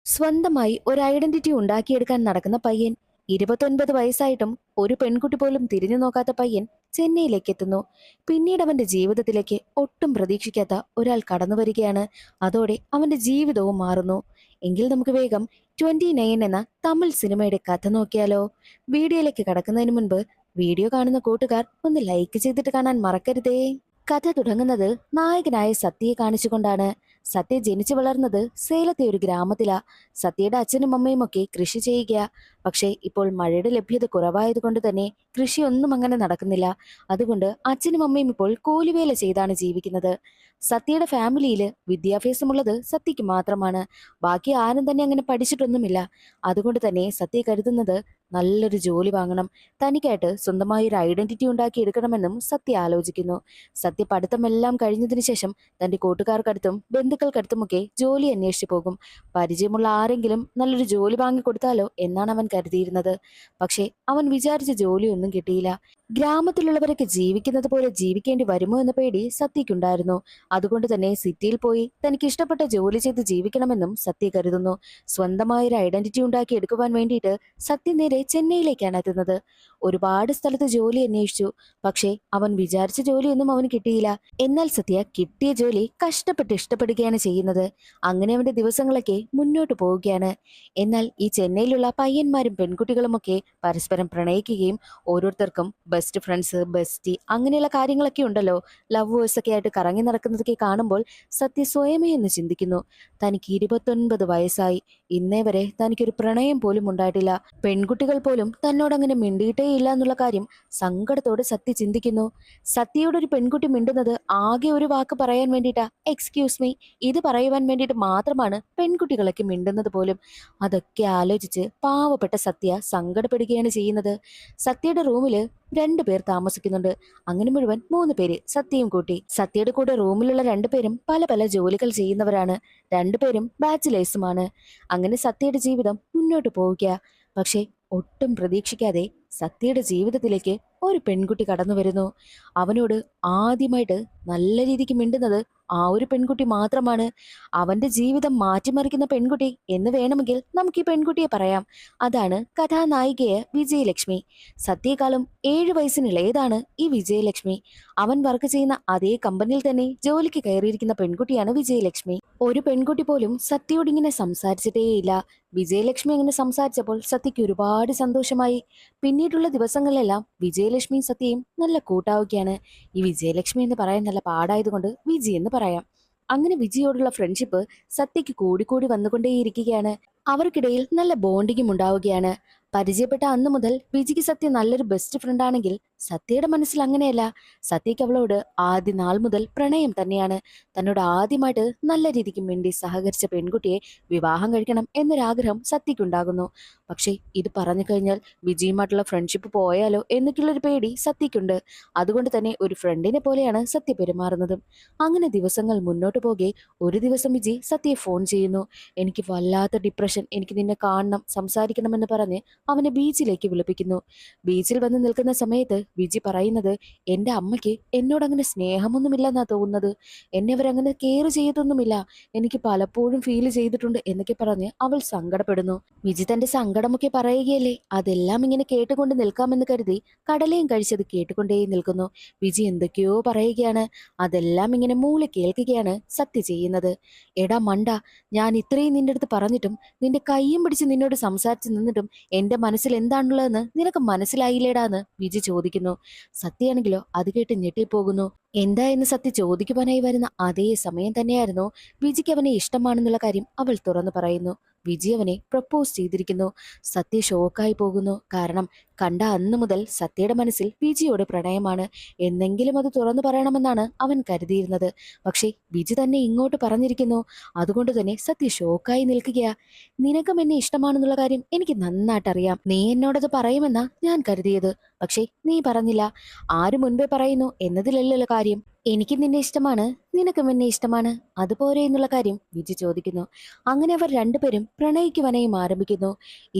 സ്വന്തമായി ഒരു ഐഡന്റിറ്റി ഉണ്ടാക്കിയെടുക്കാൻ നടക്കുന്ന പയ്യൻ. 29 വയസ്സായിട്ടും ഒരു പെൺകുട്ടി പോലും തിരിഞ്ഞു നോക്കാത്ത പയ്യൻ ചെന്നൈയിലേക്ക് എത്തുന്നു. പിന്നീട് അവന്റെ ജീവിതത്തിലേക്ക് ഒട്ടും പ്രതീക്ഷിക്കാത്ത ഒരാൾ കടന്നു വരികയാണ്. അതോടെ അവന്റെ ജീവിതവും മാറുന്നു. എങ്കിൽ നമുക്ക് വേഗം 29 എന്ന തമിഴ് സിനിമയുടെ കഥ നോക്കിയാലോ? വീഡിയോയിലേക്ക് കടക്കുന്നതിന് മുൻപ് വീഡിയോ കാണുന്ന കൂട്ടുകാർ ഒന്ന് ലൈക്ക് ചെയ്തിട്ട് കാണാൻ മറക്കരുതേ. കഥ തുടങ്ങുന്നത് നായകനായ സത്യയെ കാണിച്ചുകൊണ്ടാണ്. സത്യ ജനിച്ചു വളർന്നത് സേലത്തെ ഒരു ഗ്രാമത്തിലാ. സത്യയുടെ അച്ഛനും അമ്മയും ഒക്കെ കൃഷി ചെയ്യുക. പക്ഷേ ഇപ്പോൾ മഴയുടെ ലഭ്യത കുറവായതുകൊണ്ട് തന്നെ കൃഷിയൊന്നും അങ്ങനെ നടക്കുന്നില്ല. അതുകൊണ്ട് അച്ഛനും അമ്മയും ഇപ്പോൾ കൂലിവേല ചെയ്താണ് ജീവിക്കുന്നത്. സത്യയുടെ ഫാമിലിയിൽ വിദ്യാഭ്യാസമുള്ളത് സത്യക്ക് മാത്രമാണ്. ബാക്കി ആരും തന്നെ അങ്ങനെ പഠിച്ചിട്ടൊന്നുമില്ല. അതുകൊണ്ട് തന്നെ സത്യ കരുതുന്നത് നല്ലൊരു ജോലി വാങ്ങണം, തനിക്കായിട്ട് സ്വന്തമായി ഒരു ഐഡന്റിറ്റി ഉണ്ടാക്കി എടുക്കണമെന്നും സത്യ ആലോചിക്കുന്നു. സത്യ പഠിത്തമെല്ലാം കഴിഞ്ഞതിന് ശേഷം തന്റെ കൂട്ടുകാർക്കടുത്തും ബന്ധുക്കൾക്കടുത്തുമൊക്കെ ജോലി അന്വേഷിച്ചു പോകും. പരിചയമുള്ള ആരെങ്കിലും നല്ലൊരു ജോലി വാങ്ങിക്കൊടുത്താലോ എന്നാണ് അവൻ കരുതിയിരുന്നത്. പക്ഷേ അവൻ വിചാരിച്ച ജോലിയൊന്നും കിട്ടിയില്ല. ഗ്രാമത്തിലുള്ളവരൊക്കെ ജീവിക്കുന്നത് പോലെ ജീവിക്കേണ്ടി വരുമോ എന്ന പേടി സത്യക്കുണ്ടായിരുന്നു. അതുകൊണ്ട് തന്നെ സിറ്റിയിൽ പോയി തനിക്ക് ഇഷ്ടപ്പെട്ട ജോലി ചെയ്ത് ജീവിക്കണമെന്നും സത്യ കരുതുന്നു. സ്വന്തമായൊരു ഐഡന്റിറ്റി ഉണ്ടാക്കി എടുക്കുവാൻ വേണ്ടിയിട്ട് സത്യ നേരെ ചെന്നൈയിലേക്കാണ് എത്തുന്നത്. ഒരുപാട് സ്ഥലത്ത് ജോലി അന്വേഷിച്ചു. പക്ഷേ അവൻ വിചാരിച്ച ജോലിയൊന്നും അവന് കിട്ടിയില്ല. എന്നാൽ സത്യ കിട്ടിയ ജോലി കഷ്ടപ്പെട്ട് ഇഷ്ടപ്പെടുകയാണ് ചെയ്യുന്നത്. അങ്ങനെ അവന്റെ ദിവസങ്ങളൊക്കെ മുന്നോട്ട് പോവുകയാണ്. എന്നാൽ ഈ ചെന്നൈയിലുള്ള പയ്യന്മാരും പെൺകുട്ടികളുമൊക്കെ പരസ്പരം പ്രണയിക്കുകയും ഓരോരുത്തർക്കും ബെസ്റ്റ് ഫ്രണ്ട്സ്, ബെസ്റ്റി അങ്ങനെയുള്ള കാര്യങ്ങളൊക്കെ ഉണ്ടല്ലോ, ലവേഴ്സ് ഒക്കെ ആയിട്ട് കറങ്ങി നടക്കുന്നതൊക്കെ കാണുമ്പോൾ സത്യ സ്വയമേ എന്ന് ചിന്തിക്കുന്നു. തനിക്ക് 29 വയസ്സായി, ഇന്നേ വരെ തനിക്കൊരു പ്രണയം പോലും ഉണ്ടായിട്ടില്ല. പെൺകുട്ടികൾ പോലും തന്നോട് അങ്ങനെ മിണ്ടിയിട്ടേ ഇല്ല എന്നുള്ള കാര്യം സങ്കടത്തോടെ സത്യ ചിന്തിക്കുന്നു. സത്യയോട് ഒരു പെൺകുട്ടി മിണ്ടുന്നത് ആകെ ഒരു വാക്ക് പറയാൻ വേണ്ടിയിട്ടാ, എക്സ്ക്യൂസ് മീ, ഇത് പറയുവാൻ വേണ്ടിയിട്ട് മാത്രമാണ് പെൺകുട്ടികളൊക്കെ മിണ്ടുന്നത് പോലും. അതൊക്കെ ആലോചിച്ച് പാവപ്പെട്ട സത്യ സങ്കടപ്പെടുകയാണ് ചെയ്യുന്നത്. സത്യയുടെ റൂമില് 2 പേർ താമസിക്കുന്നുണ്ട്. അങ്ങനെ മുഴുവൻ 3 പേര് സത്യയും കൂട്ടി. സത്യയുടെ കൂടെ റൂമിലുള്ള 2 പേരും പല പല ജോലികൾ ചെയ്യുന്നവരാണ്. 2 പേരും ബാച്ചിലേഴ്സുമാണ്. അങ്ങനെ സത്യയുടെ ജീവിതം മുന്നോട്ട് പോവുക. പക്ഷേ ഒട്ടും പ്രതീക്ഷിക്കാതെ സത്യയുടെ ജീവിതത്തിലേക്ക് ഒരു പെൺകുട്ടി കടന്നു വരുന്നു. അവനോട് ആദ്യമായിട്ട് നല്ല രീതിക്ക് മിണ്ടുന്നത് ആ ഒരു പെൺകുട്ടി മാത്രമാണ്. അവന്റെ ജീവിതം മാറ്റിമറിക്കുന്ന പെൺകുട്ടി എന്ന് വേണമെങ്കിൽ നമുക്ക് ഈ പെൺകുട്ടിയെ പറയാം. അതാണ് കഥാനായികയെ വിജയലക്ഷ്മി. സത്യയെക്കാളും 7 വയസ്സിന് ഇളയതാണ് ഈ വിജയലക്ഷ്മി. അവൻ വർക്ക് ചെയ്യുന്ന അതേ കമ്പനിയിൽ തന്നെ ജോലിക്ക് കയറിയിരിക്കുന്ന പെൺകുട്ടിയാണ് വിജയലക്ഷ്മി. ഒരു പെൺകുട്ടി പോലും സത്യയോട് ഇങ്ങനെ സംസാരിച്ചിട്ടേയില്ല. വിജയലക്ഷ്മി അങ്ങനെ സംസാരിച്ചപ്പോൾ സത്യയ്ക്ക് ഒരുപാട് സന്തോഷമായി. പിന്നീടുള്ള ദിവസങ്ങളിലെല്ലാം വിജയലക്ഷ്മിയും സത്യയും നല്ല കൂട്ടാവുകയാണ്. ഈ വിജയലക്ഷ്മി എന്ന് പറയാൻ നല്ല പാടായതുകൊണ്ട് വിജി എന്ന് പറയാം. അങ്ങനെ വിജിയോടുള്ള ഫ്രണ്ട്ഷിപ്പ് സത്യയ്ക്ക് കൂടിക്കൂടി വന്നുകൊണ്ടേയിരിക്കുകയാണ്. അവർക്കിടയിൽ നല്ല ബോണ്ടിങ്ങും ഉണ്ടാവുകയാണ്. പരിചയപ്പെട്ട അന്നു മുതൽ വിജിക്ക് സത്യ നല്ലൊരു ബെസ്റ്റ് ഫ്രണ്ട് ആണെങ്കിൽ സത്യയുടെ മനസ്സിൽ അങ്ങനെയല്ല. സത്യയ്ക്ക് അവളോട് ആദ്യ നാൾ മുതൽ പ്രണയം തന്നെയാണ്. തന്നോട് ആദ്യമായിട്ട് നല്ല രീതിക്ക് മിണ്ടി സഹകരിച്ച പെൺകുട്ടിയെ വിവാഹം കഴിക്കണം എന്നൊരാഗ്രഹം സത്യക്കുണ്ടാകുന്നു. പക്ഷേ ഇത് പറഞ്ഞു കഴിഞ്ഞാൽ വിജിയുമായിട്ടുള്ള ഫ്രണ്ട്ഷിപ്പ് പോയാലോ എന്നൊക്കെയുള്ളൊരു പേടി സത്യക്കുണ്ട്. അതുകൊണ്ട് തന്നെ ഒരു ഫ്രണ്ടിനെ പോലെയാണ് സത്യ പെരുമാറുന്നതും. അങ്ങനെ ദിവസങ്ങൾ മുന്നോട്ട് പോകെ ഒരു ദിവസം വിജി സത്യയെ ഫോൺ ചെയ്യുന്നു. എനിക്ക് വല്ലാത്ത ഡിപ്രഷൻ, എനിക്ക് നിന്നെ കാണണം, സംസാരിക്കണമെന്ന് പറഞ്ഞ് അവനെ ബീച്ചിലേക്ക് വിളിപ്പിക്കുന്നു. ബീച്ചിൽ വന്ന് നിൽക്കുന്ന സമയത്ത് വിജി പറയുന്നത്, എന്റെ അമ്മയ്ക്ക് എന്നോട് അങ്ങനെ സ്നേഹമൊന്നുമില്ലെന്നാ തോന്നുന്നത്, എന്നെ അവരങ്ങനെ കെയർ ചെയ്തൊന്നുമില്ല, എനിക്ക് പലപ്പോഴും ഫീൽ ചെയ്തിട്ടുണ്ട് എന്നൊക്കെ പറഞ്ഞ് അവൾ സങ്കടപ്പെടുന്നു. വിജി തന്റെ സങ്കടമൊക്കെ പറയുകയല്ലേ, അതെല്ലാം ഇങ്ങനെ കേട്ടുകൊണ്ട് നിൽക്കാമെന്ന് കരുതി കടലയും കഴിച്ചത് കേട്ടുകൊണ്ടേ നിൽക്കുന്നു. വിജി എന്തൊക്കെയോ പറയുകയാണ്. അതെല്ലാം ഇങ്ങനെ മൂളി കേൾക്കുകയാണ് സത്യ ചെയ്യുന്നത്. എടാ മണ്ട, ഞാൻ ഇത്രയും നിന്റെ അടുത്ത് പറഞ്ഞിട്ടും നിന്റെ കൈയും പിടിച്ച് നിന്നോട് സംസാരിച്ച് നിന്നിട്ടും എന്റെ മനസ്സിൽ എന്താണുള്ളതെന്ന് നിനക്ക് മനസ്സിലായില്ലേടാന്ന് വിജി ചോദിക്കുന്നു. സത്യയാണെങ്കിലോ അത് കേട്ട് ഞെട്ടിപ്പോകുന്നു. എന്താ എന്ന് സത്യ ചോദിക്കുവാനായി വരുന്ന അതേ സമയം തന്നെയായിരുന്നു വിജിക്ക് അവനെ ഇഷ്ടമാണെന്നുള്ള കാര്യം അവൾ തുറന്നു പറയുന്നു. വിജി അവനെ പ്രപ്പോസ് ചെയ്തിരിക്കുന്നു. സത്യ ഷോക്കായി പോകുന്നു. കാരണം കണ്ട അന്നു മുതൽ സത്യയുടെ മനസ്സിൽ വിജിയോട് പ്രണയമാണ്. എന്നെങ്കിലും അത് തുറന്നു പറയണമെന്നാണ് അവൻ കരുതിയിരുന്നത്. പക്ഷേ വിജി തന്നെ ഇങ്ങോട്ട് പറഞ്ഞിരിക്കുന്നു. അതുകൊണ്ട് തന്നെ സത്യ ഷോക്കായി നിൽക്കുകയാ. നിനക്കും എന്നെ ഇഷ്ടമാണെന്നുള്ള കാര്യം എനിക്ക് നന്നായിട്ടറിയാം. നീ എന്നോടത് പറയുമെന്നാ ഞാൻ കരുതിയത്. പക്ഷേ നീ പറഞ്ഞില്ല. ആര് മുൻപേ പറയുന്നു എന്നതിലല്ലല്ലോ കാര്യം. എനിക്ക് നിന്നെ ഇഷ്ടമാണ്, നിനക്കും എന്നെ ഇഷ്ടമാണ്, അതുപോരെ എന്നുള്ള കാര്യം വിജി ചോദിക്കുന്നു. അങ്ങനെ അവർ രണ്ടുപേരും പ്രണയിക്കുവാനായി ആരംഭിക്കുന്നു.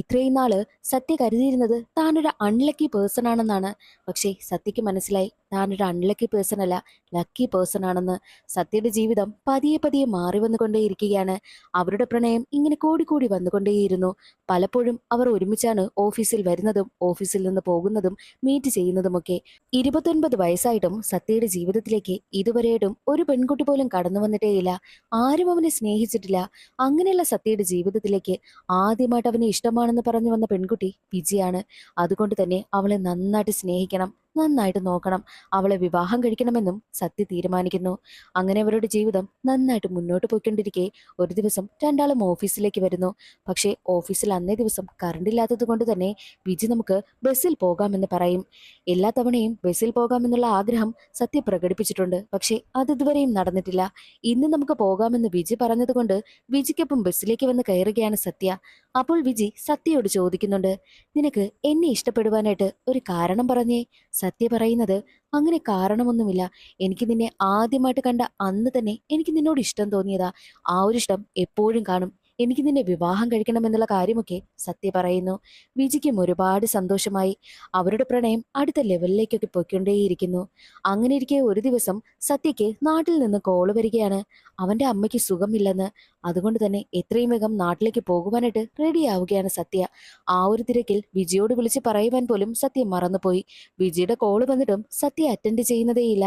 ഇത്രയും നാള് സത്യ കരുതിയിരുന്നത് താനൊരു അൺലക്കി പേഴ്സൺ ആണെന്നാണ്. പക്ഷേ സത്യക്ക് മനസ്സിലായി താനൊരു അൺലക്കി പേഴ്സൺ അല്ല, ലക്കി പേഴ്സൺ ആണെന്ന്. സത്യയുടെ ജീവിതം പതിയെ പതിയെ മാറി വന്നുകൊണ്ടേയിരിക്കുകയാണ്. അവരുടെ പ്രണയം ഇങ്ങനെ കൂടിക്കൂടി വന്നുകൊണ്ടേയിരുന്നു. പലപ്പോഴും അവർ ഒരുമിച്ചാണ് ഓഫീസിൽ വരുന്നതും ഓഫീസിൽ നിന്ന് പോകുന്നതും മീറ്റ് ചെയ്യുന്നതുമൊക്കെ. 29 വയസ്സായിട്ടും സത്യയുടെ ജീവിതത്തിലേക്ക് ഇതുവരെയായിട്ടും ഒരു പെൺകുട്ടി പോലും കടന്നു വന്നിട്ടേയില്ല. ആരും അവനെ സ്നേഹിച്ചിട്ടില്ല. അങ്ങനെയുള്ള സത്യയുടെ ജീവിതത്തിലേക്ക് ആദ്യമായിട്ട് അവനെ ഇഷ്ടമാണെന്ന് പറഞ്ഞു വന്ന പെൺകുട്ടി വിജിയാണ്. അതുകൊണ്ട് തന്നെ അവളെ നന്നായിട്ട് സ്നേഹിക്കണം, നന്നായിട്ട് നോക്കണം, അവളെ വിവാഹം കഴിക്കണമെന്നും സത്യ തീരുമാനിക്കുന്നു. അങ്ങനെ അവരുടെ ജീവിതം നന്നായിട്ട് മുന്നോട്ട് പോയിക്കൊണ്ടിരിക്കെ ഒരു ദിവസം രണ്ടാളും ഓഫീസിലേക്ക് വരുന്നു. പക്ഷേ ഓഫീസിൽ അന്നേ ദിവസം കറണ്ട് ഇല്ലാത്തത് കൊണ്ട് തന്നെ വിജി നമുക്ക് ബസ്സിൽ പോകാമെന്ന് പറയും. എല്ലാ തവണയും ബസ്സിൽ പോകാമെന്നുള്ള ആഗ്രഹം സത്യ പ്രകടിപ്പിച്ചിട്ടുണ്ട്. പക്ഷേ അത് ഇതുവരെയും നടന്നിട്ടില്ല. ഇന്ന് നമുക്ക് പോകാമെന്ന് വിജി പറഞ്ഞതുകൊണ്ട് വിജിക്കൊപ്പം ബസ്സിലേക്ക് വന്ന് കയറുകയാണ് സത്യ. അപ്പോൾ വിജി സത്യയോട് ചോദിക്കുന്നുണ്ട്, നിനക്ക് എന്നെ ഇഷ്ടപ്പെടുവാനായിട്ട് ഒരു കാരണം പറഞ്ഞേ. സത്യ പറയുന്നത്, അങ്ങനെ കാരണമൊന്നുമില്ല. എനിക്ക് നിന്നെ ആദ്യമായിട്ട് കണ്ട അന്ന് തന്നെ എനിക്ക് നിന്നോട് ഇഷ്ടം തോന്നിയതാ. ആ ഒരു ഇഷ്ടം എപ്പോഴും കാണും. എനിക്ക് നിന്നെ വിവാഹം കഴിക്കണമെന്നുള്ള കാര്യമൊക്കെ സത്യ പറയുന്നു. വിജിക്കും ഒരുപാട് സന്തോഷമായി. അവരുടെ പ്രണയം അടുത്ത ലെവലിലേക്കൊക്കെ പോയിക്കൊണ്ടേയിരിക്കുന്നു. അങ്ങനെ ഇരിക്കെ ഒരു ദിവസം സത്യയ്ക്ക് നാട്ടിൽ നിന്ന് കോള് വരികയാണ്. അവന്റെ അമ്മയ്ക്ക് സുഖമില്ലെന്ന്. അതുകൊണ്ട് തന്നെ എത്രയും വേഗം നാട്ടിലേക്ക് പോകുവാനായിട്ട് റെഡിയാവുകയാണ് സത്യ. ആ ഒരു തിരക്കിൽ വിജിയോട് വിളിച്ച് പറയുവാൻ പോലും സത്യ മറന്നുപോയി. വിജിയുടെ കോള് വന്നിട്ടും സത്യ അറ്റൻഡ് ചെയ്യുന്നതേയില്ല.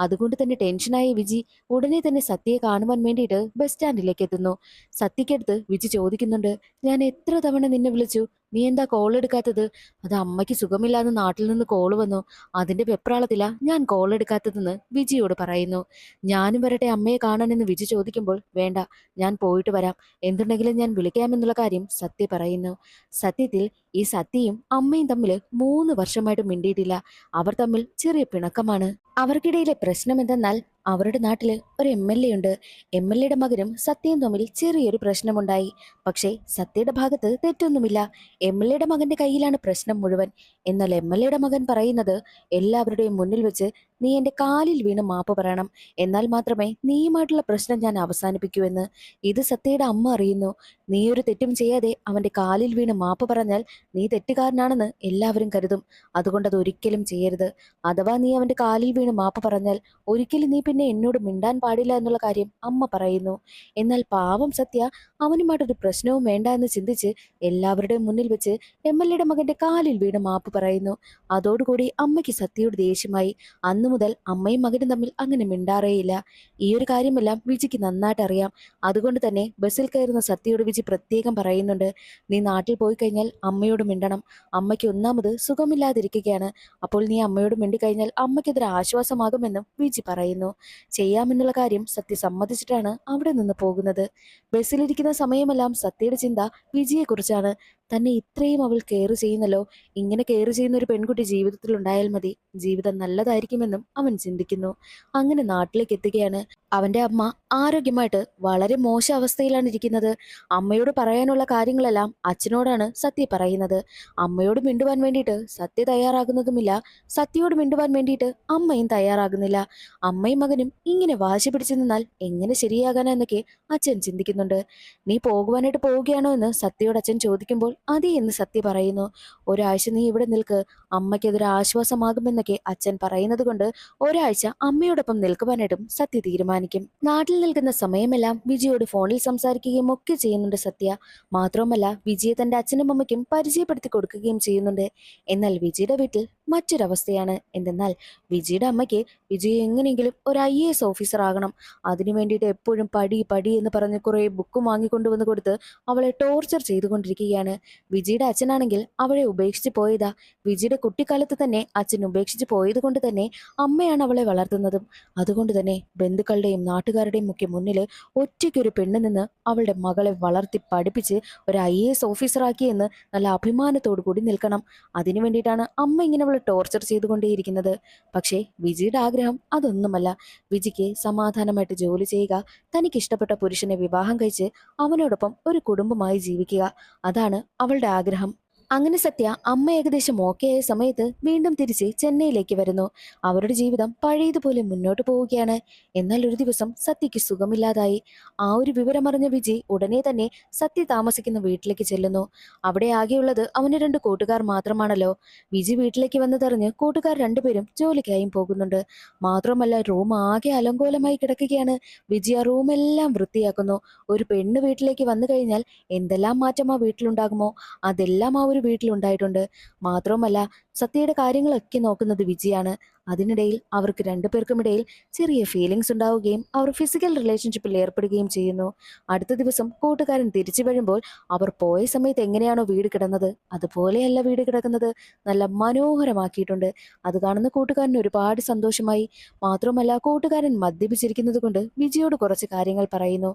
അതുകൊണ്ട് തന്നെ ടെൻഷനായ വിജി ഉടനെ തന്നെ സത്യയെ കാണുവാൻ വേണ്ടിയിട്ട് ബസ് സ്റ്റാൻഡിലേക്ക് എത്തുന്നു. സത്യക്കടുത്ത് വിജി ചോദിക്കുന്നുണ്ട്, ഞാൻ എത്ര തവണ നിന്നെ വിളിച്ചു, നീ എന്താ കോൾ എടുക്കാത്തത്? അത് അമ്മയ്ക്ക് സുഖമില്ലാന്ന് നാട്ടിൽ നിന്ന് കോള് വന്നു, അതിന്റെ വെപ്രാളത്തിലാ ഞാൻ കോൾ എടുക്കാത്തതെന്ന് വിജിയോട് പറയുന്നു. ഞാനും വരട്ടെ അമ്മയെ കാണാനെന്ന് വിജി ചോദിക്കുമ്പോൾ, വേണ്ട, ഞാൻ പോയിട്ട് വരാം, എന്തുണ്ടെങ്കിലും ഞാൻ വിളിക്കാമെന്നുള്ള കാര്യം സത്യ പറയുന്നു. സത്യത്തിൽ ഈ സത്യയും അമ്മയും തമ്മിൽ 3 വർഷമായിട്ട് മിണ്ടിയിട്ടില്ല. അവർ തമ്മിൽ ചെറിയ പിണക്കമാണ്. അവർക്കിടയിലെ പ്രശ്നം എന്തെന്നാൽ അവരുടെ നാട്ടില് ഒരു MLA ഉണ്ട്. MLAയുടെ മകനും സത്യയും തമ്മിൽ ചെറിയൊരു പ്രശ്നമുണ്ടായി. പക്ഷേ സത്യയുടെ ഭാഗത്ത് തെറ്റൊന്നുമില്ല. MLAയുടെ മകന്റെ കയ്യിലാണ് പ്രശ്നം മുഴുവൻ. എന്നാൽ MLAയുടെ മകൻ പറയുന്നത്, എല്ലാവരുടെയും മുന്നിൽ വെച്ച് നീ എന്റെ കാലിൽ വീണ് മാപ്പ് പറയണം, എന്നാൽ മാത്രമേ നീയുമായിട്ടുള്ള പ്രശ്നം ഞാൻ അവസാനിപ്പിക്കൂ എന്ന്. ഇത് സത്യയുടെ അമ്മ അറിയുന്നു. നീ ഒരു തെറ്റും ചെയ്യാതെ അവന്റെ കാലിൽ വീണ് മാപ്പ് പറഞ്ഞാൽ നീ തെറ്റുകാരനാണെന്ന് എല്ലാവരും കരുതും. അതുകൊണ്ട് അത് ഒരിക്കലും ചെയ്യരുത്. അഥവാ നീ അവന്റെ കാലിൽ വീണ് മാപ്പ് പറഞ്ഞാൽ ഒരിക്കലും നീ പിന്നെ എന്നോട് മിണ്ടാൻ പാടില്ല എന്നുള്ള കാര്യം അമ്മ പറയുന്നു. എന്നാൽ പാവം സത്യ അവനുമായിട്ടൊരു പ്രശ്നവും വേണ്ട എന്ന് ചിന്തിച്ച് എല്ലാവരുടെയും മുന്നിൽ വെച്ച് MLAയുടെ മകന്റെ കാലിൽ വീണ് മാപ്പ് പറയുന്നു. അതോടുകൂടി അമ്മയ്ക്ക് സത്യയോട് ദേഷ്യമായി. അന്നു മുതൽ അമ്മയും മകനും തമ്മിൽ അങ്ങനെ മിണ്ടാറേയില്ല. ഈ ഒരു കാര്യമെല്ലാം വിജിക്ക് നന്നായിട്ട് അറിയാം. അതുകൊണ്ട് തന്നെ ബസ്സിൽ കയറുന്ന സത്യയോട് വിജി പ്രത്യേകം പറയുന്നുണ്ട്, നീ നാട്ടിൽ പോയി കഴിഞ്ഞാൽ അമ്മയോട് മിണ്ടണം. അമ്മയ്ക്ക് ഒന്നാമത് സുഖമില്ലാതിരിക്കുകയാണ്. അപ്പോൾ നീ അമ്മയോട് മിണ്ടിക്കഴിഞ്ഞാൽ അമ്മയ്ക്കതൊരു ആശ്വാസമാകുമെന്നും വിജി പറയുന്നു. ചെയ്യാമെന്നുള്ള കാര്യം സത്യ സമ്മതിച്ചിട്ടാണ് അവിടെ നിന്ന് പോകുന്നത്. ബസ്സിലിരിക്കുന്ന സമയമെല്ലാം സത്യയുടെ ചിന്ത വിജിയെക്കുറിച്ചാണ്. തന്നെ ഇത്രയും അവൾ കെയർ ചെയ്യുന്നല്ലോ, ഇങ്ങനെ കെയർ ചെയ്യുന്ന ഒരു പെൺകുട്ടി ജീവിതത്തിൽ ഉണ്ടായാൽ മതി, ജീവിതം നല്ലതായിരിക്കുമെന്നും അവൻ ചിന്തിക്കുന്നു. അങ്ങനെ നാട്ടിലേക്ക് എത്തുകയാണ്. അവന്റെ അമ്മ ആരോഗ്യമായിട്ട് വളരെ മോശ അവസ്ഥയിലാണ് ഇരിക്കുന്നത്. അമ്മയോട് പറയാനുള്ള കാര്യങ്ങളെല്ലാം അച്ഛനോടാണ് സത്യ പറയുന്നത്. അമ്മയോട് മിണ്ടുവാൻ വേണ്ടിയിട്ട് സത്യ തയ്യാറാകുന്നതുമില്ല. സത്യയോട് മിണ്ടുവാൻ വേണ്ടിയിട്ട് അമ്മയും തയ്യാറാകുന്നില്ല. അമ്മയും മകനും ഇങ്ങനെ വാശി പിടിച്ചു നിന്നാൽ എങ്ങനെ ശരിയാകാനാ എന്നൊക്കെ അച്ഛൻ ചിന്തിക്കുന്നുണ്ട്. നീ പോകുവാനായിട്ട് പോവുകയാണോ എന്ന് സത്യയോട് അച്ഛൻ ചോദിക്കുമ്പോൾ അതെ എന്ന് സത്യ പറയുന്നു. ഒരാഴ്ച നീ ഇവിടെ നിൽക്ക്, അമ്മയ്ക്കതൊരു ആശ്വാസമാകുമെന്നൊക്കെ അച്ഛൻ പറയുന്നത് കൊണ്ട് ഒരാഴ്ച അമ്മയോടൊപ്പം നിൽക്കുവാനായിട്ടും സത്യ തീരുമാനിക്കും. നാട്ടിൽ നിൽക്കുന്ന സമയമെല്ലാം വിജയോട് ഫോണിൽ സംസാരിക്കുകയും ഒക്കെ ചെയ്യുന്നുണ്ട് സത്യ. മാത്രവുമല്ല വിജയെ തന്റെ അച്ഛനും അമ്മയ്ക്കും പരിചയപ്പെടുത്തി കൊടുക്കുകയും ചെയ്യുന്നുണ്ട്. എന്നാൽ വിജയുടെ വീട്ടിൽ മറ്റൊരവസ്ഥയാണ്. എന്തെന്നാൽ വിജിയുടെ അമ്മയ്ക്ക് വിജയ് എങ്ങനെയെങ്കിലും ഒരു IAS ഓഫീസർ ആകണം. അതിനു വേണ്ടിയിട്ട് എപ്പോഴും പടി പടി എന്ന് പറഞ്ഞ് കുറെ ബുക്കും വാങ്ങിക്കൊണ്ടുവന്ന് കൊടുത്ത് അവളെ ടോർച്ചർ ചെയ്തുകൊണ്ടിരിക്കുകയാണ്. വിജിയുടെ അച്ഛനാണെങ്കിൽ അവളെ ഉപേക്ഷിച്ച് പോയതാ. വിജിയുടെ കുട്ടിക്കാലത്ത് തന്നെ അച്ഛൻ ഉപേക്ഷിച്ച് പോയത് കൊണ്ട് തന്നെ അമ്മയാണ് അവളെ വളർത്തുന്നതും. അതുകൊണ്ട് തന്നെ ബന്ധുക്കളുടെയും നാട്ടുകാരുടെയും ഒക്കെ മുന്നിൽ ഒറ്റയ്ക്കൊരു പെണ്ണ് നിന്ന് അവളുടെ മകളെ വളർത്തി പഠിപ്പിച്ച് ഒരു IAS ഓഫീസറാക്കിയെന്ന് നല്ല അഭിമാനത്തോടു കൂടി നിൽക്കണം. അതിനു വേണ്ടിയിട്ടാണ് അമ്മ ഇങ്ങനെ അവളെ ടോർച്ചർ ചെയ്തുകൊണ്ടേയിരിക്കുന്നത്. പക്ഷേ വിജിയുടെ ആഗ്രഹം അതൊന്നുമല്ല. വിജിക്ക് സമാധാനമായിട്ട് ജോലി ചെയ്യുക, തനിക്ക് ഇഷ്ടപ്പെട്ട പുരുഷനെ വിവാഹം കഴിച്ച് അവനോടൊപ്പം ഒരു കുടുംബമായി ജീവിക്കുക, അതാണ് അവളുടെ ആഗ്രഹം. അങ്ങനെ സത്യ അമ്മ ഏകദേശം ഓക്കെ ആയ സമയത്ത് വീണ്ടും തിരിച്ച് ചെന്നൈയിലേക്ക് വരുന്നു. അവരുടെ ജീവിതം പഴയതുപോലെ മുന്നോട്ട് പോവുകയാണ്. എന്നാൽ ഒരു ദിവസം സത്യയ്ക്ക് സുഖമില്ലാതായി. ആ ഒരു വിവരമറിഞ്ഞ വിജി ഉടനെ തന്നെ സത്യ താമസിക്കുന്ന വീട്ടിലേക്ക് ചെല്ലുന്നു. അവിടെ ആകെയുള്ളത് അവന് രണ്ട് കൂട്ടുകാർ മാത്രമാണല്ലോ. വിജി വീട്ടിലേക്ക് വന്നതറിഞ്ഞ് കൂട്ടുകാർ രണ്ടുപേരും ജോലിക്കായും പോകുന്നുണ്ട്. മാത്രമല്ല റൂം ആകെ അലങ്കോലമായി കിടക്കുകയാണ്. വിജി ആ റൂമെല്ലാം വൃത്തിയാക്കുന്നു. ഒരു പെണ്ണ് വീട്ടിലേക്ക് വന്നു കഴിഞ്ഞാൽ എന്തെല്ലാം മാറ്റം ആ വീട്ടിലുണ്ടാകുമോ അതെല്ലാം ആ ഒരു വീട്ടിലുണ്ടായിട്ടുണ്ട്. മാത്രവുമല്ല സത്യയുടെ കാര്യങ്ങളൊക്കെ നോക്കുന്നത് വിജിയാണ്. അതിനിടയിൽ അവർക്ക് രണ്ടുപേർക്കുമിടയിൽ ചെറിയ ഫീലിങ്സ് ഉണ്ടാവുകയും അവർ ഫിസിക്കൽ റിലേഷൻഷിപ്പിൽ ഏർപ്പെടുകയും ചെയ്യുന്നു. അടുത്ത ദിവസം കൂട്ടുകാരൻ തിരിച്ചു വരുമ്പോൾ അവർ പോയ സമയത്ത് എങ്ങനെയാണോ വീട് കിടന്നത് അതുപോലെയല്ല വീട് കിടക്കുന്നത്. നല്ല മനോഹരമാക്കിയിട്ടുണ്ട്. അത് കാണുന്ന കൂട്ടുകാരന് ഒരുപാട് സന്തോഷമായി. മാത്രമല്ല കൂട്ടുകാരൻ മദ്യപിച്ചിരിക്കുന്നത് കൊണ്ട് വിജിയോട് കുറച്ച് കാര്യങ്ങൾ പറയുന്നു.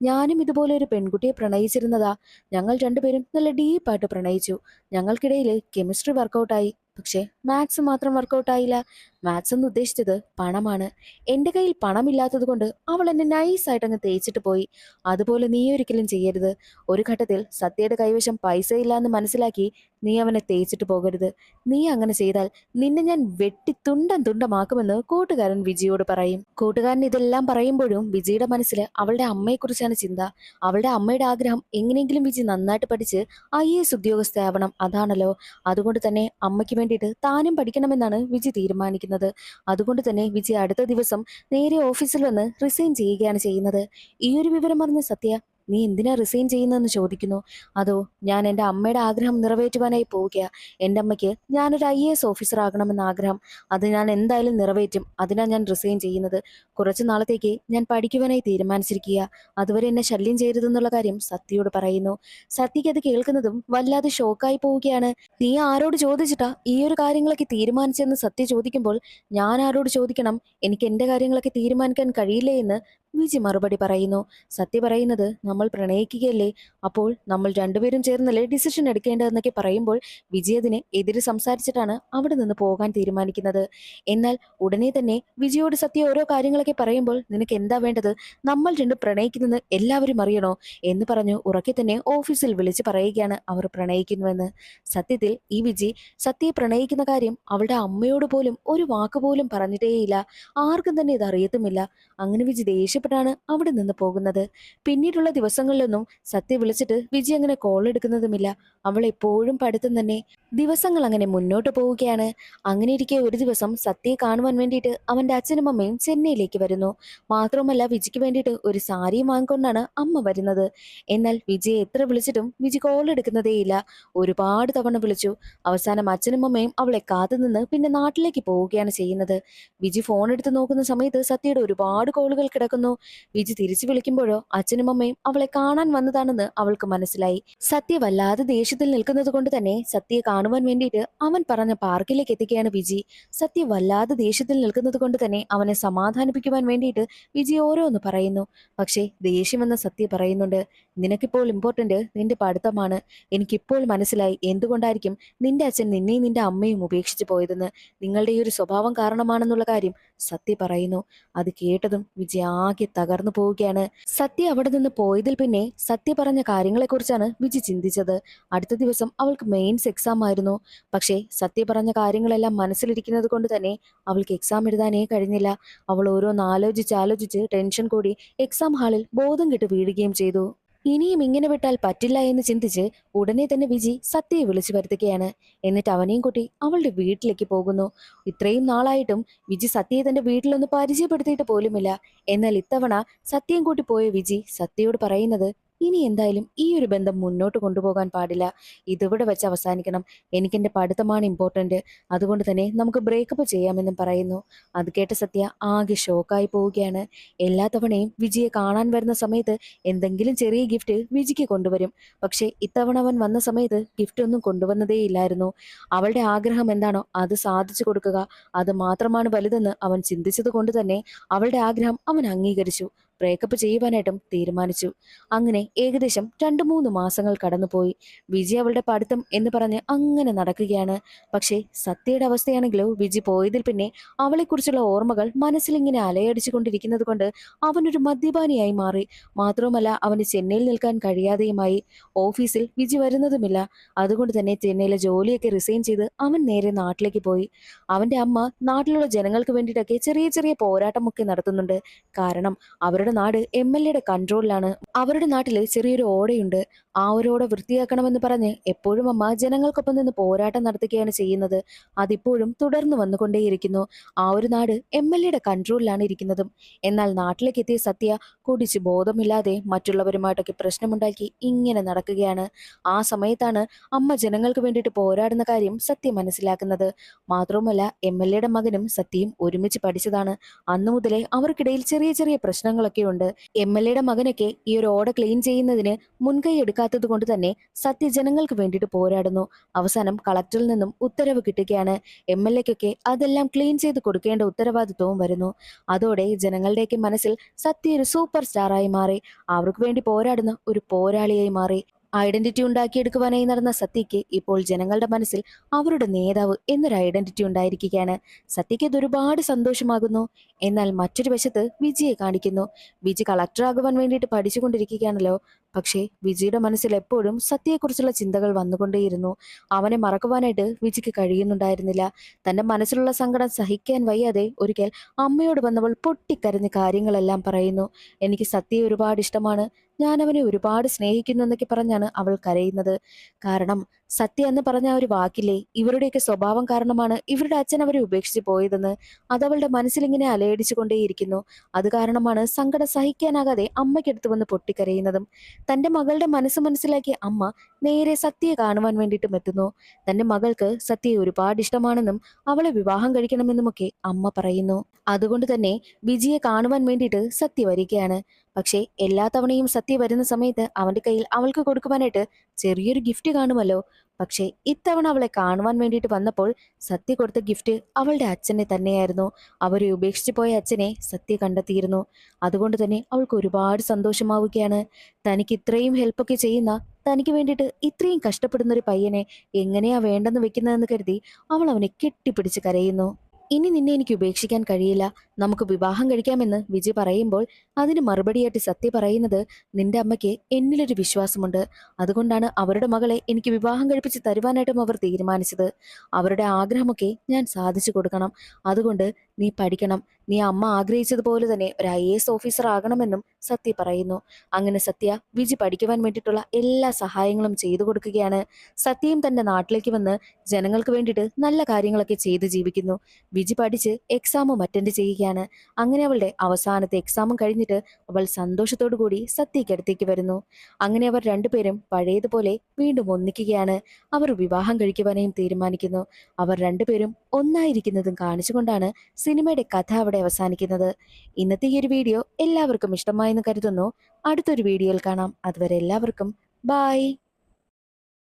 ഞാനും ഇതുപോലെ ഒരു പെൺകുട്ടിയെ പ്രണയിച്ചിരുന്നതാ. ഞങ്ങൾ രണ്ടുപേരും നല്ല ഡീപ്പായിട്ട് പ്രണയിച്ചു. ഞങ്ങൾക്കിടയിൽ കെമിസ്ട്രി വർക്കൗട്ടായി. പക്ഷെ മാത്സ് മാത്രം വർക്കൗട്ടായില്ല. മാത്സ് എന്ന് ഉദ്ദേശിച്ചത് പണമാണ്. എന്റെ കയ്യിൽ പണമില്ലാത്തത് കൊണ്ട് അവൾ എന്നെ നൈസായിട്ട് അങ്ങ് തേച്ചിട്ട് പോയി. അതുപോലെ നീ ഒരിക്കലും ചെയ്യരുത്. ഒരു ഘട്ടത്തിൽ സത്യയുടെ കൈവശം പൈസ ഇല്ല എന്ന് മനസ്സിലാക്കി നീ അവനെ തേച്ചിട്ട് പോകരുത്. നീ അങ്ങനെ ചെയ്താൽ നിന്നെ ഞാൻ വെട്ടി തുണ്ടം തുണ്ടമാക്കുമെന്ന് കൂട്ടുകാരൻ വിജിയോട് പറയും. കൂട്ടുകാരൻ ഇതെല്ലാം പറയുമ്പോഴും വിജിയുടെ മനസ്സിൽ അവളുടെ അമ്മയെക്കുറിച്ചാണ് ചിന്ത. അവളുടെ അമ്മയുടെ ആഗ്രഹം എങ്ങനെയെങ്കിലും വിജി നന്നായിട്ട് പഠിച്ച് IAS ഉദ്യോഗസ്ഥയാവണം, അതാണല്ലോ. അതുകൊണ്ട് തന്നെ അമ്മയ്ക്ക് വേണ്ടിയിട്ട് താനും പഠിക്കണമെന്നാണ് വിജി തീരുമാനിക്കുന്നത്. അതുകൊണ്ട് തന്നെ വിജി അടുത്ത ദിവസം നേരെ ഓഫീസിൽ വന്ന് റിസൈൻ ചെയ്യുകയാണ് ചെയ്യുന്നത്. ഈ ഒരു വിവരം അറിഞ്ഞ സത്യ നീ എന്തിനാ റിസൈൻ ചെയ്യുന്നതെന്ന് ചോദിക്കുന്നു. അതോ ഞാൻ എൻ്റെ അമ്മയുടെ ആഗ്രഹം നിറവേറ്റുവാനായി പോവുക. എൻ്റെ അമ്മയ്ക്ക് ഞാനൊരു IAS ഓഫീസർ ആകണമെന്ന ആഗ്രഹം. അത് ഞാൻ എന്തായാലും നിറവേറ്റും. അതിനാണ് ഞാൻ റിസൈൻ ചെയ്യുന്നത്. കുറച്ചു നാളത്തേക്ക് ഞാൻ പഠിക്കുവാനായി തീരുമാനിച്ചിരിക്കുക. അതുവരെ എന്നെ ശല്യം ചെയ്യരുതെന്നുള്ള കാര്യം സത്യയോട് പറയുന്നു. സത്യയ്ക്ക് അത് കേൾക്കുന്നതും വല്ലാതെ ഷോക്കായി പോവുകയാണ്. നീ ആരോട് ചോദിച്ചിട്ടാ ഈ ഒരു കാര്യങ്ങളൊക്കെ തീരുമാനിച്ചെന്ന് സത്യ ചോദിക്കുമ്പോൾ ഞാൻ ആരോട് ചോദിക്കണം, എനിക്ക് എന്റെ കാര്യങ്ങളൊക്കെ തീരുമാനിക്കാൻ കഴിയില്ലേ എന്ന് വിജി മറുപടി പറയുന്നു. സത്യ പറയുന്നത് നമ്മൾ പ്രണയിക്കുകയല്ലേ, അപ്പോൾ നമ്മൾ രണ്ടുപേരും ചേർന്നല്ലേ ഡിസിഷൻ എടുക്കേണ്ടതെന്നൊക്കെ പറയുമ്പോൾ വിജി അതിന് എതിര് സംസാരിച്ചിട്ടാണ് അവിടെ നിന്ന് പോകാൻ തീരുമാനിക്കുന്നത്. എന്നാൽ ഉടനെ തന്നെ വിജിയോട് സത്യ ഓരോ കാര്യങ്ങളൊക്കെ പറയുമ്പോൾ നിനക്ക് എന്താ വേണ്ടത്, നമ്മൾ രണ്ടും പ്രണയിക്കുന്നെന്ന് എല്ലാവരും അറിയണോ എന്ന് പറഞ്ഞു ഉറക്കെ തന്നെ ഓഫീസിൽ വിളിച്ച് പറയുകയാണ് അവർ പ്രണയിക്കുന്നുവെന്ന്. സത്യത്തിൽ ഈ വിജി സത്യയെ പ്രണയിക്കുന്ന കാര്യം അവളുടെ അമ്മയോട് പോലും ഒരു വാക്കുപോലും പറഞ്ഞിട്ടേയില്ല. ആർക്കും തന്നെ ഇത് അറിയത്തുമില്ല. അങ്ങനെ വിജി ദേഷ്യപ്പെട്ടാണ് അവിടെ നിന്ന് പോകുന്നത്. പിന്നീടുള്ള ദിവസങ്ങളിലൊന്നും സത്യ വിളിച്ചിട്ട് വിജി അങ്ങനെ കോൾ എടുക്കുന്നതുമില്ല. അവൾ എപ്പോഴും പഠിത്തം തന്നെ. ദിവസങ്ങൾ അങ്ങനെ മുന്നോട്ട് പോവുകയാണ്. അങ്ങനെ ഇരിക്കെ ഒരു ദിവസം സത്യയെ കാണുവാൻ വേണ്ടിയിട്ട് അവന്റെ അച്ഛനും അമ്മയും ചെന്നൈയിലേക്ക് വരുന്നു. മാത്രമല്ല വിജിക്ക് വേണ്ടിയിട്ട് ഒരു സാരിയും വാങ്ങിക്കൊണ്ടാണ് അമ്മ വരുന്നത്. എന്നാൽ വിജിയെ എത്ര വിളിച്ചിട്ടും വിജി കോൾ എടുക്കുന്നതേയില്ല. ഒരുപാട് തവണ വിളിച്ചു. അവസാനം അച്ഛനും അമ്മയും അവളെ കാത്തുനിന്ന് പിന്നെ നാട്ടിലേക്ക് പോവുകയാണ് ചെയ്യുന്നത്. വിജി ഫോൺ എടുത്ത് നോക്കുന്ന സമയത്ത് സത്യയുടെ ഒരുപാട് കോളുകൾ കിടക്കുന്നു. വിജി തിരിച്ചു വിളിക്കുമ്പോഴോ അച്ഛനും അമ്മയും അവളെ കാണാൻ വന്നതാണെന്ന് അവൾക്ക് മനസ്സിലായി. സത്യ വല്ലാതെ ദേഷ്യത്തിൽ നിൽക്കുന്നത് കൊണ്ട് തന്നെ സത്യയെ കാണുവാൻ വേണ്ടിയിട്ട് അവൻ പറഞ്ഞ പാർക്കിലേക്ക് എത്തിക്കുകയാണ് വിജി. സത്യ വല്ലാതെ ദേഷ്യത്തിൽ നിൽക്കുന്നത് കൊണ്ട് തന്നെ അവനെ സമാധാനിപ്പിക്കുവാൻ വേണ്ടിയിട്ട് വിജി ഓരോന്ന് പറയുന്നു. പക്ഷേ ദേഷ്യമെന്ന സത്യ പറയുന്നുണ്ട്, നിനക്കിപ്പോൾ ഇമ്പോർട്ടന്റ് നിന്റെ പഠിത്തമാണ്. എനിക്കിപ്പോൾ മനസ്സിലായി എന്തുകൊണ്ടായിരിക്കും നിന്റെ അച്ഛൻ നിന്നെയും നിന്റെ അമ്മയും ഉപേക്ഷിച്ചു പോയതെന്ന്. നിങ്ങളുടെ ഈ ഒരു സ്വഭാവം കാരണമാണെന്നുള്ള കാര്യം സത്യ പറയുന്നു. അത് കേട്ടതും വിജി ആകെ തകർന്നു പോവുകയാണ്. സത്യ അവിടെ നിന്ന് പോയതിൽ പിന്നെ സത്യ പറഞ്ഞ കാര്യങ്ങളെക്കുറിച്ചാണ് വിജി ചിന്തിച്ചത്. അടുത്ത ദിവസം അവൾക്ക് മെയിൻസ് എക്സാം ആയിരുന്നു. പക്ഷേ സത്യ പറഞ്ഞ കാര്യങ്ങളെല്ലാം മനസ്സിലിരിക്കുന്നത് കൊണ്ട് തന്നെ അവൾക്ക് എക്സാം എഴുതാനേ കഴിഞ്ഞില്ല. അവൾ ഓരോന്ന് ആലോചിച്ച് ടെൻഷൻ കൂടി എക്സാം ഹാളിൽ ബോധം കെട്ട് വീഴുകയും ചെയ്തു. ഇനിയും ഇങ്ങനെ വിട്ടാൽ പറ്റില്ല എന്ന് ചിന്തിച്ച് ഉടനെ തന്നെ വിജി സത്യയെ വിളിച്ചു വരുത്തുകയാണ്. എന്നിട്ട് അവനെയും കൂട്ടി അവളുടെ വീട്ടിലേക്ക് പോകുന്നു. ഇത്രയും നാളായിട്ടും വിജി സത്യയെ തന്റെ വീട്ടിലൊന്ന് പരിചയപ്പെടുത്തിയിട്ട് പോലുമില്ല. എന്നാൽ ഇത്തവണ സത്യയും കൂട്ടി പോയ വിജി സത്യയോട് പറയുന്നത്, ഇനി എന്തായാലും ഈ ഒരു ബന്ധം മുന്നോട്ട് കൊണ്ടുപോകാൻ പാടില്ല. ഇതിവിടെ വെച്ച് അവസാനിക്കണം. എനിക്കെന്റെ പഠിത്തമാണ് ഇമ്പോർട്ടന്റ്. അതുകൊണ്ട് തന്നെ നമുക്ക് ബ്രേക്കപ്പ് ചെയ്യാമെന്നും പറയുന്നു. അത് കേട്ട സത്യ ആകെ ഷോക്കായി പോവുകയാണ്. എല്ലാ തവണയും വിജിയെ കാണാൻ വരുന്ന സമയത്ത് എന്തെങ്കിലും ചെറിയ ഗിഫ്റ്റ് വിജിക്ക് കൊണ്ടുവരും. പക്ഷെ ഇത്തവണ അവൻ വന്ന സമയത്ത് ഗിഫ്റ്റ് ഒന്നും കൊണ്ടുവന്നതേയില്ലായിരുന്നു. അവളുടെ ആഗ്രഹം എന്താണോ അത് സാധിച്ചു കൊടുക്കുക, അത് മാത്രമാണ് വലുതെന്ന് അവൻ ചിന്തിച്ചത് കൊണ്ട് തന്നെ അവളുടെ ആഗ്രഹം അവൻ അംഗീകരിച്ചു. ബ്രേക്കപ്പ് ചെയ്യുവാനായിട്ടും തീരുമാനിച്ചു. അങ്ങനെ ഏകദേശം 2-3 മാസങ്ങൾ കടന്നുപോയി. വിജി അവളുടെ പഠിത്തം എന്ന് പറഞ്ഞ് അങ്ങനെ നടക്കുകയാണ്. പക്ഷേ സത്യയുടെ അവസ്ഥയാണെങ്കിലോ, വിജി പോയതിൽ പിന്നെ അവളെക്കുറിച്ചുള്ള ഓർമ്മകൾ മനസ്സിലിങ്ങനെ അലയടിച്ചു കൊണ്ടിരിക്കുന്നത് കൊണ്ട് അവനൊരു മദ്യപാനിയായി മാറി. മാത്രവുമല്ല, അവന് ചെന്നൈയിൽ നിൽക്കാൻ കഴിയാതെയുമായി. ഓഫീസിൽ വിജി വരുന്നതുമില്ല. അതുകൊണ്ട് തന്നെ ചെന്നൈയിലെ ജോലിയൊക്കെ റിസൈൻ ചെയ്ത് അവൻ നേരെ നാട്ടിലേക്ക് പോയി. അവന്റെ അമ്മ നാട്ടിലുള്ള ജനങ്ങൾക്ക് വേണ്ടിയിട്ടൊക്കെ ചെറിയ ചെറിയ പോരാട്ടമൊക്കെ നടത്തുന്നുണ്ട്. കാരണം അവരുടെ നാട് MLAയുടെ കൺട്രോളിലാണ്. അവരുടെ നാട്ടില് ചെറിയൊരു ഓടയുണ്ട്. ആ ഒരു ഓട വൃത്തിയാക്കണമെന്ന് പറഞ്ഞ് എപ്പോഴും അമ്മ ജനങ്ങൾക്കൊപ്പം നിന്ന് പോരാട്ടം നടത്തുകയാണ് ചെയ്യുന്നത്. അതിപ്പോഴും തുടർന്ന് വന്നുകൊണ്ടേയിരിക്കുന്നു. ആ ഒരു നാട് MLAയുടെ കൺട്രോളിലാണ് ഇരിക്കുന്നതും. എന്നാൽ നാട്ടിലേക്ക് എത്തിയ സത്യ കുടിച്ച് ബോധമില്ലാതെ മറ്റുള്ളവരുമായിട്ടൊക്കെ പ്രശ്നമുണ്ടാക്കി ഇങ്ങനെ നടക്കുകയാണ്. ആ സമയത്താണ് അമ്മ ജനങ്ങൾക്ക് വേണ്ടിയിട്ട് പോരാടുന്ന കാര്യം സത്യ മനസ്സിലാക്കുന്നത്. മാത്രവുമല്ല, MLAയുടെ മകനും സത്യയും ഒരുമിച്ച് പഠിച്ചതാണ്. അന്നു മുതലേ അവർക്കിടയിൽ ചെറിയ ചെറിയ പ്രശ്നങ്ങളൊക്കെ ഉണ്ട്. MLAയുടെ മകനൊക്കെ ഈ ഒരു ഓട ക്ലീൻ ചെയ്യുന്നതിന് മുൻകൈ എടുക്കാത്തത് കൊണ്ട് തന്നെ സത്യ ജനങ്ങൾക്ക് വേണ്ടിയിട്ട് പോരാടുന്നു. അവസാനം കളക്ടറിൽ നിന്നും ഉത്തരവ് കിട്ടുകയാണ്. MLAക്കൊക്കെ അതെല്ലാം ക്ലീൻ ചെയ്ത് കൊടുക്കേണ്ട ഉത്തരവാദിത്വവും വരുന്നു. അതോടെ ജനങ്ങളുടെയൊക്കെ മനസ്സിൽ സത്യ ഒരു സൂപ്പർ സ്റ്റാറായി മാറി. അവർക്ക് വേണ്ടി പോരാടുന്ന ഒരു പോരാളിയായി മാറി. ഐഡന്റിറ്റി ഉണ്ടാക്കിയെടുക്കുവാനായി നടന്ന സത്യയ്ക്ക് ഇപ്പോൾ ജനങ്ങളുടെ മനസ്സിൽ അവരുടെ നേതാവ് എന്നൊരു ഐഡന്റിറ്റി ഉണ്ടായിരിക്കുകയാണ്. സത്യയ്ക്ക് ഇത് ഒരുപാട് സന്തോഷമാകുന്നു. എന്നാൽ മറ്റൊരു വശത്ത് വിജിയെ കാണിക്കുന്നു. വിജി കളക്ടറാകുവാൻ വേണ്ടിയിട്ട് പഠിച്ചുകൊണ്ടിരിക്കുകയാണല്ലോ. പക്ഷേ വിജിയുടെ മനസ്സിൽ എപ്പോഴും സത്യയെക്കുറിച്ചുള്ള ചിന്തകൾ വന്നുകൊണ്ടേയിരുന്നു. അവനെ മറക്കുവാനായിട്ട് വിജിക്ക് കഴിയുന്നുണ്ടായിരുന്നില്ല. തന്റെ മനസ്സിലുള്ള സങ്കടം സഹിക്കാൻ വയ്യാതെ ഒരിക്കൽ അമ്മയോട് വന്നവൾ പൊട്ടിക്കരഞ്ഞ് കാര്യങ്ങളെല്ലാം പറയുന്നു. എനിക്ക് സത്യയെ ഒരുപാട് ഇഷ്ടമാണ്, ഞാൻ അവനെ ഒരുപാട് സ്നേഹിക്കുന്നു എന്നൊക്കെ പറഞ്ഞാണ് അവൾ കരയുന്നത്. കാരണം സത്യ എന്ന് പറഞ്ഞ ആ ഒരു വാക്കില്ലേ, ഇവരുടെയൊക്കെ സ്വഭാവം കാരണമാണ് ഇവരുടെ അച്ഛൻ അവരെ ഉപേക്ഷിച്ച് പോയതെന്ന് അതവളുടെ മനസ്സിലിങ്ങനെ അലയടിച്ചു കൊണ്ടേയിരിക്കുന്നു. അത് കാരണമാണ് സങ്കടം സഹിക്കാനാകാതെ അമ്മയ്ക്കടുത്ത് വന്ന് പൊട്ടിക്കരയുന്നതും. തന്റെ മകളുടെ മനസ്സ് മനസ്സിലാക്കിയ അമ്മ നേരെ സത്യയെ കാണുവാൻ വേണ്ടിയിട്ടും എത്തുന്നു. തന്റെ മകൾക്ക് സത്യയെ ഒരുപാട് ഇഷ്ടമാണെന്നും അവളെ വിവാഹം കഴിക്കണമെന്നുമൊക്കെ അമ്മ പറയുന്നു. അതുകൊണ്ട് തന്നെ വിജിയെ കാണുവാൻ വേണ്ടിയിട്ട് സത്യ വരികയാണ്. പക്ഷേ എല്ലാ തവണയും സത്യ വരുന്ന സമയത്ത് അവന്റെ കയ്യിൽ അവൾക്ക് കൊടുക്കുവാനായിട്ട് ചെറിയൊരു ഗിഫ്റ്റ് കാണുമല്ലോ. പക്ഷേ ഇത്തവണ അവളെ കാണുവാൻ വേണ്ടിയിട്ട് വന്നപ്പോൾ സത്യ കൊടുത്ത ഗിഫ്റ്റ് അവളുടെ അച്ഛനെ തന്നെയായിരുന്നു. അവരെ ഉപേക്ഷിച്ചു പോയ അച്ഛനെ സത്യ കണ്ടെത്തിയിരുന്നു. അതുകൊണ്ട് തന്നെ അവൾക്ക് ഒരുപാട് സന്തോഷമാവുകയാണ്. തനിക്ക് ഇത്രയും ഹെൽപ്പൊക്കെ ചെയ്യുന്ന, തനിക്ക് വേണ്ടിയിട്ട് ഇത്രയും കഷ്ടപ്പെടുന്ന ഒരു പയ്യനെ എങ്ങനെയാ വേണ്ടെന്ന് വെക്കുന്നതെന്ന് കരുതി അവൾ അവനെ കെട്ടിപ്പിടിച്ച് കരയുന്നു. ഇനി നിന്നെ എനിക്ക് ഉപേക്ഷിക്കാൻ കഴിയില്ല, നമുക്ക് വിവാഹം കഴിക്കാമെന്ന് വിജി പറയുമ്പോൾ അതിന് മറുപടിയായിട്ട് സത്യ പറയുന്നത്, നിന്റെ അമ്മയ്ക്ക് എന്നിലൊരു വിശ്വാസമുണ്ട്, അതുകൊണ്ടാണ് അവരുടെ മകളെ എനിക്ക് വിവാഹം കഴിപ്പിച്ച് തരുവാനായിട്ടും അവർ തീരുമാനിച്ചത്. അവരുടെ ആഗ്രഹമൊക്കെ ഞാൻ സാധിച്ചു കൊടുക്കണം. അതുകൊണ്ട് നീ പഠിക്കണം, നീ അമ്മ ആഗ്രഹിച്ചതുപോലെ തന്നെ ഒരു IAS ഓഫീസർ ആകണമെന്നും സത്യ പറയുന്നു. അങ്ങനെ സത്യ വിജി പഠിക്കുവാൻ വേണ്ടിയിട്ടുള്ള എല്ലാ സഹായങ്ങളും ചെയ്തു കൊടുക്കുകയാണ്. സത്യയും തന്റെ നാട്ടിലേക്ക് വന്ന് ജനങ്ങൾക്ക് വേണ്ടിയിട്ട് നല്ല കാര്യങ്ങളൊക്കെ ചെയ്ത് ജീവിക്കുന്നു. വിജി പഠിച്ച് എക്സാമും അറ്റൻഡ് ചെയ്യുകയാണ്. അങ്ങനെ അവളുടെ അവസാനത്തെ എക്സാമും കഴിഞ്ഞിട്ട് അവൾ സന്തോഷത്തോടു കൂടി സത്യയ്ക്കടുത്തേക്ക് വരുന്നു. അങ്ങനെ അവർ രണ്ടുപേരും പഴയതുപോലെ വീണ്ടും ഒന്നിക്കുകയാണ്. അവർ വിവാഹം കഴിക്കുവാനായും തീരുമാനിക്കുന്നു. അവർ രണ്ടുപേരും ഒന്നായിരിക്കുന്നതും കാണിച്ചുകൊണ്ടാണ് സിനിമയുടെ കഥ അവിടെ അവസാനിക്കുന്നത്. ഇന്നത്തെ ഈ ഒരു വീഡിയോ എല്ലാവർക്കും ഇഷ്ടമായെന്ന് കരുതുന്നു. അടുത്തൊരു വീഡിയോയിൽ കാണാം. അതുവരെ എല്ലാവർക്കും ബൈ.